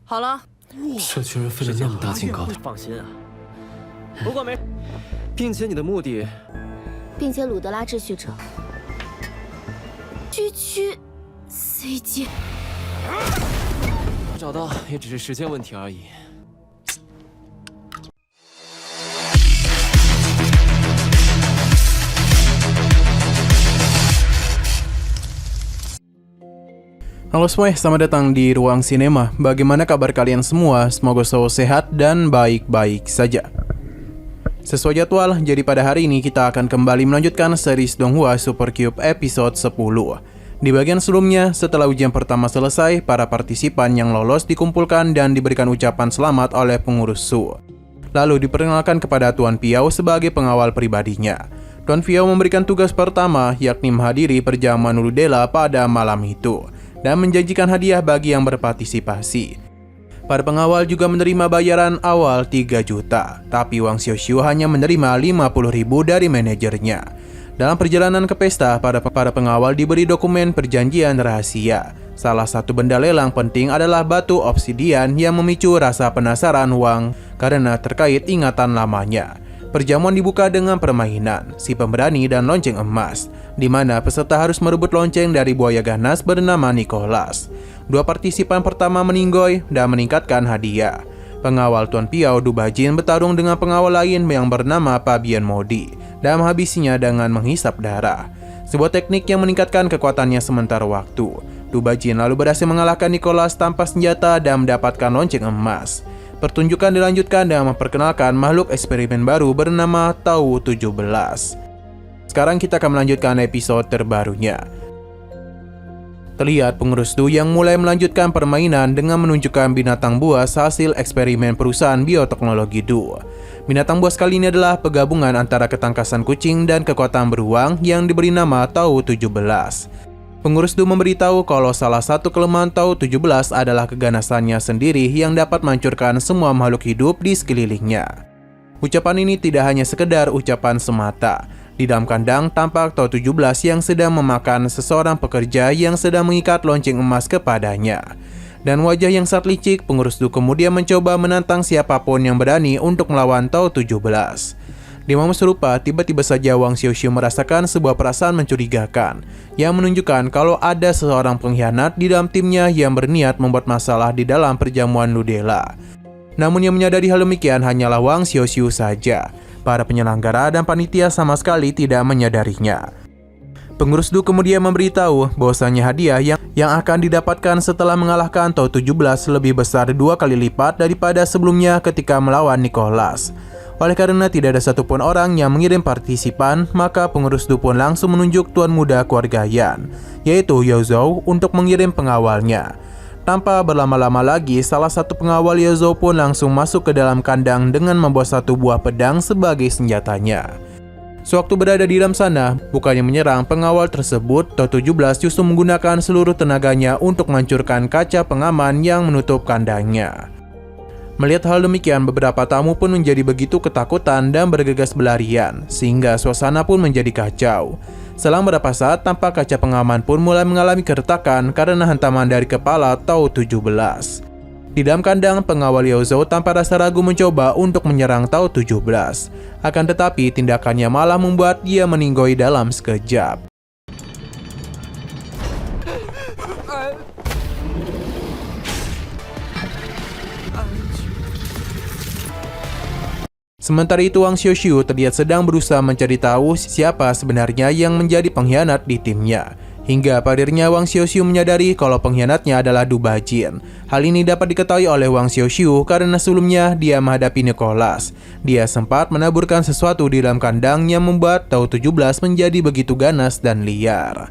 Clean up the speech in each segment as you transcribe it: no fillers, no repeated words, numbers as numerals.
好了，这群人费了那么大劲搞的，放心啊。不过没，并且你的目的，并且鲁德拉秩序者区区 CG， 找到也只是时间问题而已。Halo semuanya, selamat datang di Ruang Sinema. Bagaimana kabar kalian semua? Semoga selalu sehat dan baik-baik saja. Sesuai jadwal, jadi pada hari ini kita akan kembali melanjutkan series Donghua Super Cube episode 10. Di bagian sebelumnya, setelah ujian pertama selesai, para partisipan yang lolos dikumpulkan dan diberikan ucapan selamat oleh pengurus Su. Lalu diperkenalkan kepada Tuan Piao sebagai pengawal pribadinya. Tuan Piao memberikan tugas pertama, yakni menghadiri perjamuan Ludela pada malam itu dan menjanjikan hadiah bagi yang berpartisipasi. Para pengawal juga menerima bayaran awal 3 juta, tapi Wang Xiaoxiu hanya menerima 50.000 dari manajernya. Dalam perjalanan ke pesta, para pengawal diberi dokumen perjanjian rahasia. Salah satu benda lelang penting adalah batu obsidian yang memicu rasa penasaran Wang karena terkait ingatan lamanya. Perjamuan dibuka dengan permainan si pemberani dan lonceng emas, di mana peserta harus merebut lonceng dari buaya ganas bernama Nicholas. Dua partisipan pertama meninggoy dan meningkatkan hadiah. Pengawal Tuan Piao Du Bajin bertarung dengan pengawal lain yang bernama Pabian Modi dan menghabisinya dengan menghisap darah. Sebuah teknik yang meningkatkan kekuatannya sementara waktu. Du Bajin lalu berhasil mengalahkan Nicholas tanpa senjata dan mendapatkan lonceng emas. Pertunjukan dilanjutkan dengan memperkenalkan makhluk eksperimen baru bernama Tau 17. Sekarang kita akan melanjutkan episode terbarunya. Terlihat pengurus Du yang mulai melanjutkan permainan dengan menunjukkan binatang buas hasil eksperimen perusahaan bioteknologi Du. Binatang buas kali ini adalah penggabungan antara ketangkasan kucing dan kekuatan beruang yang diberi nama Tau 17. Pengurus Du memberitahu kalau salah satu kelemahan Tau 17 adalah keganasannya sendiri yang dapat menghancurkan semua makhluk hidup di sekelilingnya. Ucapan ini tidak hanya sekedar ucapan semata. Di dalam kandang tampak Tau 17 yang sedang memakan seseorang pekerja yang sedang mengikat lonceng emas kepadanya. Dan wajah yang sangat licik, pengurus Du kemudian mencoba menantang siapapun yang berani untuk melawan Tau 17. Di momen serupa, tiba-tiba saja Wang Xiaoxiu merasakan sebuah perasaan mencurigakan yang menunjukkan kalau ada seseorang pengkhianat di dalam timnya yang berniat membuat masalah di dalam perjamuan Ludela. Namun yang menyadari hal demikian hanyalah Wang Xiaoxiu saja. Para penyelenggara dan panitia sama sekali tidak menyadarinya. Pengurus Du kemudian memberitahu bahwasanya hadiah yang akan didapatkan setelah mengalahkan Tau 17 lebih besar 2 kali lipat daripada sebelumnya ketika melawan Nicholas. Oleh karena tidak ada satupun orang yang mengirim partisipan, maka pengurus Du pun langsung menunjuk tuan muda keluarga Yan, yaitu Yao Zhou, untuk mengirim pengawalnya. Tanpa berlama-lama lagi, salah satu pengawal Yao Zhou pun langsung masuk ke dalam kandang dengan membawa satu buah pedang sebagai senjatanya. Sewaktu berada di dalam sana, bukannya menyerang pengawal tersebut, Tau 17 justru menggunakan seluruh tenaganya untuk menghancurkan kaca pengaman yang menutup kandangnya. Melihat hal demikian, beberapa tamu pun menjadi begitu ketakutan dan bergegas berlarian, sehingga suasana pun menjadi kacau. Selang beberapa saat, tampak kaca pengaman pun mulai mengalami keretakan karena hantaman dari kepala Tau 17. Di dalam kandang, pengawal Yao Zhou tanpa rasa ragu mencoba untuk menyerang Tau 17. Akan tetapi, tindakannya malah membuat dia meninggoy dalam sekejap. Sementara itu, Wang Xiaoxiu terlihat sedang berusaha mencari tahu siapa sebenarnya yang menjadi pengkhianat di timnya. Hingga pada akhirnya Wang Xiaoxiu menyadari kalau pengkhianatnya adalah Du Bajin. Hal ini dapat diketahui oleh Wang Xiaoxiu karena sebelumnya dia menghadapi Nicholas. Dia sempat menaburkan sesuatu di dalam kandang yang membuat Tau 17 menjadi begitu ganas dan liar.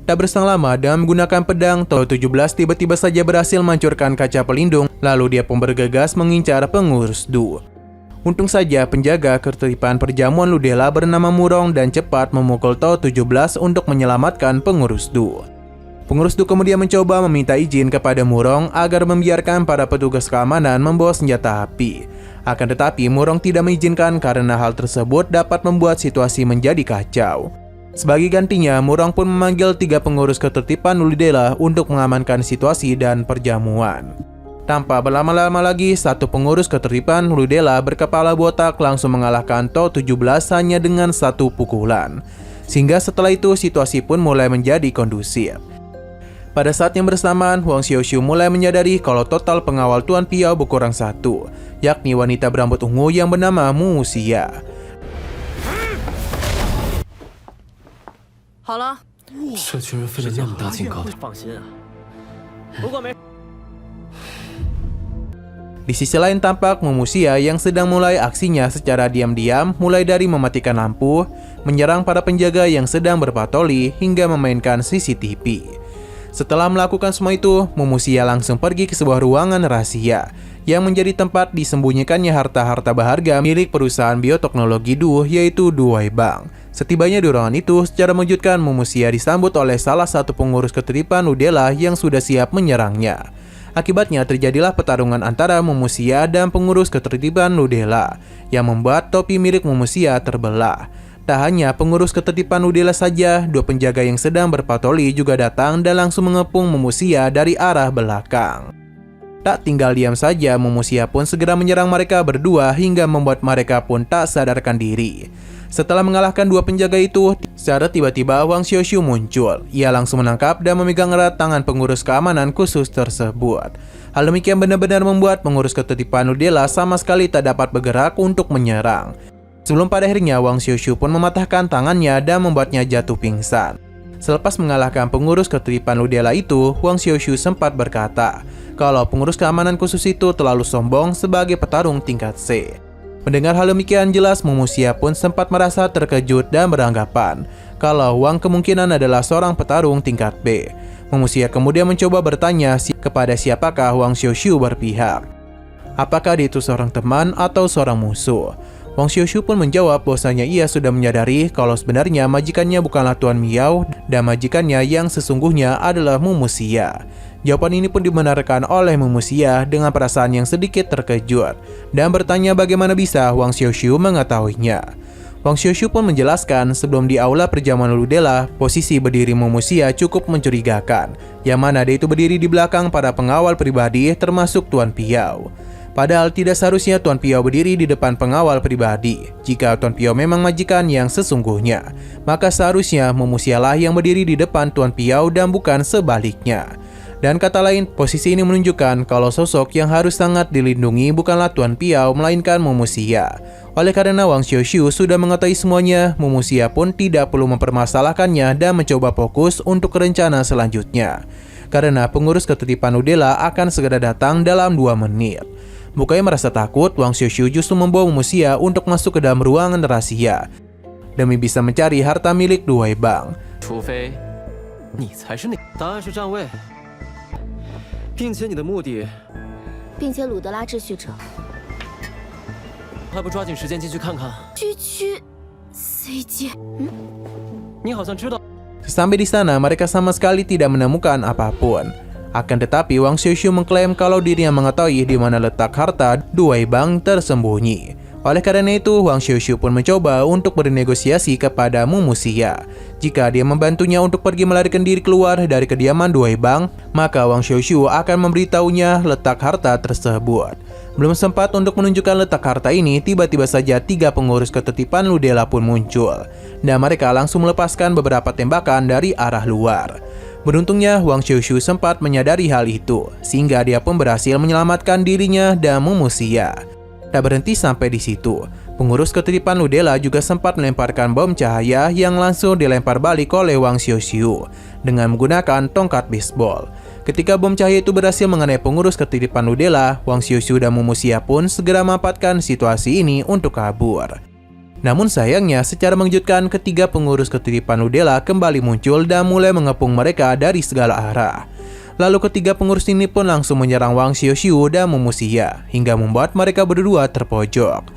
Tak berselang lama, dengan menggunakan pedang, Tau 17 tiba-tiba saja berhasil menghancurkan kaca pelindung, lalu dia pun bergegas mengincar pengurus Du. Untung saja penjaga ketertiban perjamuan Ludela bernama Murong dan cepat memukul Tau 17 untuk menyelamatkan pengurus Du. Pengurus Du kemudian mencoba meminta izin kepada Murong agar membiarkan para petugas keamanan membawa senjata api. Akan tetapi, Murong tidak mengizinkan karena hal tersebut dapat membuat situasi menjadi kacau. Sebagai gantinya, Murong pun memanggil 3 pengurus ketertiban Ludela untuk mengamankan situasi dan perjamuan. Tanpa berlama-lama lagi, 1 pengurus ketertiban Ludela berkepala botak langsung mengalahkan To 17 hanya dengan 1 pukulan. Sehingga setelah itu situasi pun mulai menjadi kondusif. Pada saat yang bersamaan, Huang Xiaoxiu mulai menyadari kalau total pengawal Tuan Piao berkurang 1, yakni wanita berambut ungu yang bernama Mu Xia. 好了，这群人费了那么大劲搞的， 放心啊。不过没。 Di sisi lain tampak Mu Xia yang sedang mulai aksinya secara diam-diam, mulai dari mematikan lampu, menyerang para penjaga yang sedang berpatroli, hingga memainkan CCTV. Setelah melakukan semua itu, Mu Xia langsung pergi ke sebuah ruangan rahasia yang menjadi tempat disembunyikannya harta-harta berharga milik perusahaan bioteknologi Du, yaitu Duai Bank. Setibanya di ruangan itu, secara mengejutkan Mu Xia disambut oleh salah satu pengurus ketertiban Ludela yang sudah siap menyerangnya. Akibatnya terjadilah pertarungan antara Mu Xia dan pengurus ketertiban Ludela yang membuat topi milik Mu Xia terbelah. Tak hanya pengurus ketertiban Ludela saja, 2 penjaga yang sedang berpatroli juga datang dan langsung mengepung Mu Xia dari arah belakang. Tak tinggal diam saja, Mu Xia pun segera menyerang mereka berdua hingga membuat mereka pun tak sadarkan diri. Setelah mengalahkan 2 penjaga itu, secara tiba-tiba Huang Xiaoxiu muncul. Ia langsung menangkap dan memegang erat tangan pengurus keamanan khusus tersebut. Hal demikian benar-benar membuat pengurus ketertiban Ludela sama sekali tak dapat bergerak untuk menyerang. Sebelum pada akhirnya Huang Xiaoxiu pun mematahkan tangannya dan membuatnya jatuh pingsan. Selepas mengalahkan pengurus ketertiban Ludela itu, Huang Xiaoxiu sempat berkata kalau pengurus keamanan khusus itu terlalu sombong sebagai petarung tingkat C. Mendengar hal demikian, jelas Mu Xia pun sempat merasa terkejut dan beranggapan kalau Huang kemungkinan adalah seorang petarung tingkat B. Mu Xia kemudian mencoba bertanya kepada siapakah Huang Xiaoxiu berpihak. Apakah dia itu seorang teman atau seorang musuh? Huang Xiaoxiu pun menjawab bahwasanya ia sudah menyadari kalau sebenarnya majikannya bukanlah Tuan Miao dan majikannya yang sesungguhnya adalah Mu Xia. Jawaban ini pun dibenarkan oleh Mu Xia dengan perasaan yang sedikit terkejut dan bertanya bagaimana bisa Huang Xiaoxiu mengetahuinya. Huang Xiaoxiu pun menjelaskan sebelum di aula perjamuan Ludela, posisi berdiri Mu Xia cukup mencurigakan, yang mana dia itu berdiri di belakang para pengawal pribadi termasuk Tuan Piao. Padahal tidak seharusnya Tuan Piao berdiri di depan pengawal pribadi. Jika Tuan Piao memang majikan yang sesungguhnya, maka seharusnya Mu Xia lah yang berdiri di depan Tuan Piao dan bukan sebaliknya. Dan kata lain, posisi ini menunjukkan kalau sosok yang harus sangat dilindungi bukanlah Tuan Piao, melainkan Mu Xia. Oleh karena Huang Xiaoxiu sudah mengetahui semuanya, Mu Xia pun tidak perlu mempermasalahkannya dan mencoba fokus untuk rencana selanjutnya. Karena pengurus ketertiban Ludela akan segera datang dalam 2 menit. Bukannya merasa takut, Huang Xiaoxiu justru membawa Mu Xia untuk masuk ke dalam ruangan rahasia demi bisa mencari harta milik Duai Bank. 除非你才是那，答案是站位，并且你的目的并且鲁德拉秩序者还不抓紧时间进去看看？区区 C 阶，你好像知道。 Sampai di sana, mereka sama sekali tidak menemukan apapun. Akan tetapi, Huang Xiaoxiu mengklaim kalau dirinya mengetahui di mana letak harta Duai Bank tersembunyi. Oleh karena itu, Huang Xiaoxiu pun mencoba untuk bernegosiasi kepada Mu Xia. Jika dia membantunya untuk pergi melarikan diri keluar dari kediaman Duai Bank, maka Huang Xiaoxiu akan memberitahunya letak harta tersebut. Belum sempat untuk menunjukkan letak harta ini, tiba-tiba saja 3 pengurus ketertiban Ludela pun muncul. Dan mereka langsung melepaskan beberapa tembakan dari arah luar. Beruntungnya, Huang Xiaoxiu sempat menyadari hal itu, sehingga dia pun berhasil menyelamatkan dirinya dan Mu Xia. Tak berhenti sampai di situ, pengurus ketertiban Ludela juga sempat melemparkan bom cahaya yang langsung dilempar balik oleh Huang Xiaoxiu dengan menggunakan tongkat bisbol. Ketika bom cahaya itu berhasil mengenai pengurus ketertiban Ludela, Huang Xiaoxiu dan Mu Xia pun segera memanfaatkan situasi ini untuk kabur. Namun sayangnya, secara mengejutkan, ketiga pengurus ketertiban Ludela kembali muncul dan mulai mengepung mereka dari segala arah. Lalu ketiga pengurus ini pun langsung menyerang Huang Xiaoxiu dan Mu Xia hingga membuat mereka berdua terpojok.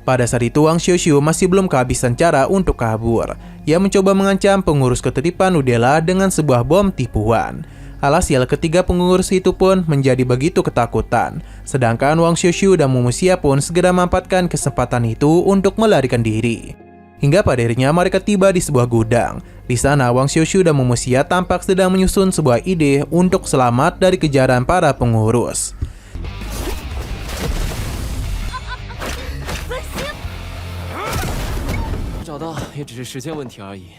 Pada saat itu, Huang Xiaoxiu masih belum kehabisan cara untuk kabur. Ia mencoba mengancam pengurus ketertiban Ludela dengan sebuah bom tipuan. Alhasil ketiga pengurus itu pun menjadi begitu ketakutan. Sedangkan Wang Xiuxiu dan Mumu Xia pun segera memanfaatkan kesempatan itu untuk melarikan diri. Hingga pada akhirnya mereka tiba di sebuah gudang. Di sana Wang Xiuxiu dan Mumu Xia tampak sedang menyusun sebuah ide untuk selamat dari kejaran para pengurus. 找到也只是时间问题而已。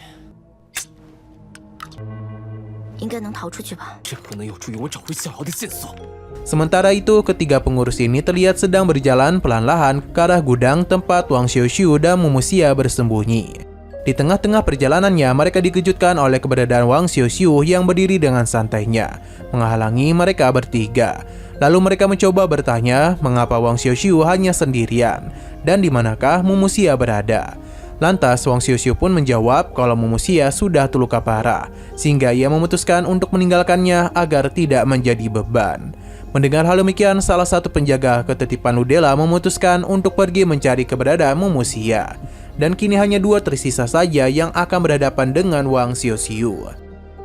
应该能逃出去吧？ 这可能有助于我找回小瑶的线索。 Sementara itu, ketiga pengurus ini terlihat sedang berjalan pelan-lahan ke arah gudang tempat Wang Xiuxiu dan Mumu Xia bersembunyi. Di tengah-tengah perjalanannya, mereka dikejutkan oleh keberadaan Wang Xiuxiu yang berdiri dengan santainya, menghalangi mereka bertiga. Lalu mereka mencoba bertanya mengapa Wang Xiuxiu hanya sendirian, dan di manakah Mumu Xia berada. Lantas Wang Xiuxiu pun menjawab kalau Mumu Xia sudah terluka parah, sehingga ia memutuskan untuk meninggalkannya agar tidak menjadi beban. Mendengar hal demikian, salah satu penjaga ketertiban Ludela memutuskan untuk pergi mencari keberadaan Mumu Xia. Dan kini hanya dua tersisa saja yang akan berhadapan dengan Wang Xiuxiu.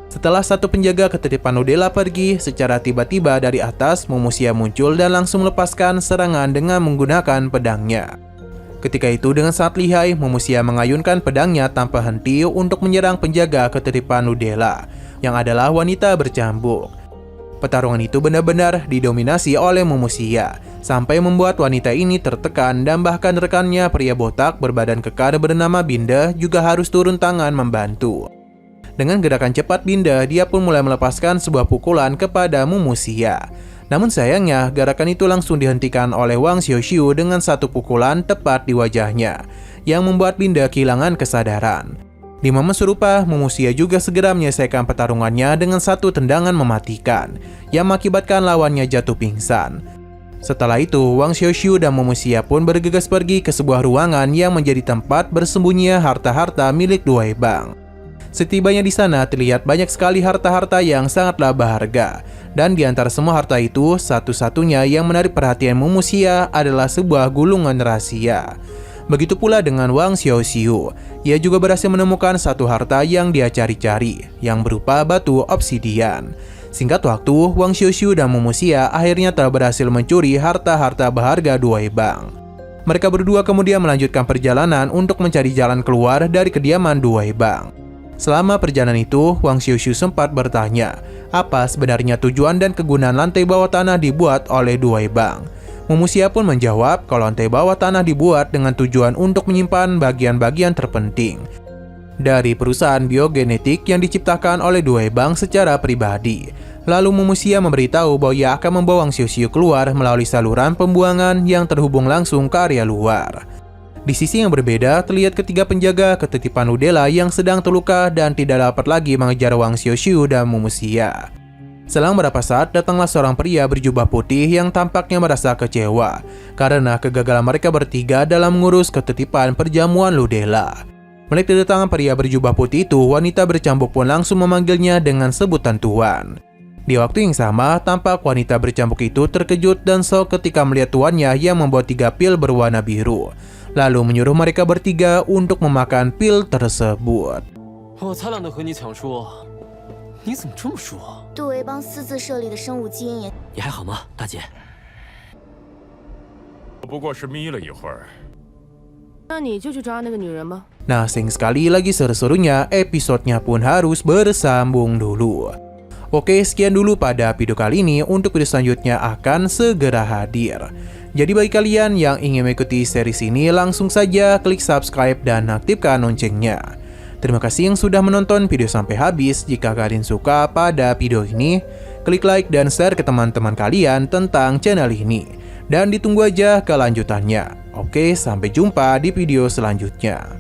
Setelah satu penjaga ketertiban Ludela pergi, secara tiba-tiba dari atas Mumu Xia muncul dan langsung melepaskan serangan dengan menggunakan pedangnya. Ketika itu dengan sangat lihai, Mumu Xia mengayunkan pedangnya tanpa henti untuk menyerang penjaga ketertiban Ludela, yang adalah wanita bercambuk. Pertarungan itu benar-benar didominasi oleh Mumu Xia, sampai membuat wanita ini tertekan dan bahkan rekannya pria botak berbadan kekar bernama Binda juga harus turun tangan membantu. Dengan gerakan cepat Binda, dia pun mulai melepaskan sebuah pukulan kepada Mumu Xia. Namun sayangnya, gerakan itu langsung dihentikan oleh Wang Xiuxiu dengan satu pukulan tepat di wajahnya, yang membuat Binda kehilangan kesadaran. Di momen serupa, Mumu Xia juga segera menyelesaikan pertarungannya dengan satu tendangan mematikan, yang mengakibatkan lawannya jatuh pingsan. Setelah itu, Wang Xiuxiu dan Mumu Xia pun bergegas pergi ke sebuah ruangan yang menjadi tempat bersembunyinya harta-harta milik Duai Bang. Setibanya di sana, terlihat banyak sekali harta-harta yang sangatlah berharga. Dan di antara semua harta itu, satu-satunya yang menarik perhatian Mumu Xia adalah sebuah gulungan rahasia. Begitu pula dengan Wang Xiuxiu. Ia juga berhasil menemukan satu harta yang dia cari-cari, yang berupa batu obsidian. Singkat waktu, Wang Xiuxiu dan Mumu Xia akhirnya telah berhasil mencuri harta-harta berharga Duai Bang. Mereka berdua kemudian melanjutkan perjalanan untuk mencari jalan keluar dari kediaman Duai Bang. Selama perjalanan itu, Wang Xiuxiu sempat bertanya, apa sebenarnya tujuan dan kegunaan lantai bawah tanah dibuat oleh Duai Bang. Mumu Xia pun menjawab kalau lantai bawah tanah dibuat dengan tujuan untuk menyimpan bagian-bagian terpenting dari perusahaan biogenetik yang diciptakan oleh Duai Bang secara pribadi. Lalu Mumu Xia memberitahu bahwa ia akan membawa Wang Xiuxiu keluar melalui saluran pembuangan yang terhubung langsung ke area luar. Di sisi yang berbeda, terlihat ketiga penjaga ketertiban Ludela yang sedang terluka dan tidak dapat lagi mengejar Wang Xiuxiu dan Mumu Xia. Selang beberapa saat, datanglah seorang pria berjubah putih yang tampaknya merasa kecewa karena kegagalan mereka bertiga dalam mengurus ketertiban perjamuan Ludela. Melihat kedatangan pria berjubah putih itu, wanita bercambuk pun langsung memanggilnya dengan sebutan tuan. Di waktu yang sama, tampak wanita bercambuk itu terkejut dan shock ketika melihat tuannya yang membawa 3 pil berwarna biru. Lalu menyuruh mereka bertiga untuk memakan pil tersebut. 我才懒得和你抢说，你怎么这么说？ 杜维邦私自设立的生物基因研， 你还好吗，大姐？ 不过是眯了一会儿。 那你就去抓那个女人吗？ Nah, sayang sekali lagi seru-serunya, episodenya pun harus bersambung dulu. Oke, sekian dulu pada video kali ini. Untuk video selanjutnya akan segera hadir. Jadi bagi kalian yang ingin mengikuti series ini, langsung saja klik subscribe dan aktifkan loncengnya. Terima kasih yang sudah menonton video sampai habis. Jika kalian suka pada video ini, klik like dan share ke teman-teman kalian tentang channel ini. Dan ditunggu aja kelanjutannya. Oke, sampai jumpa di video selanjutnya.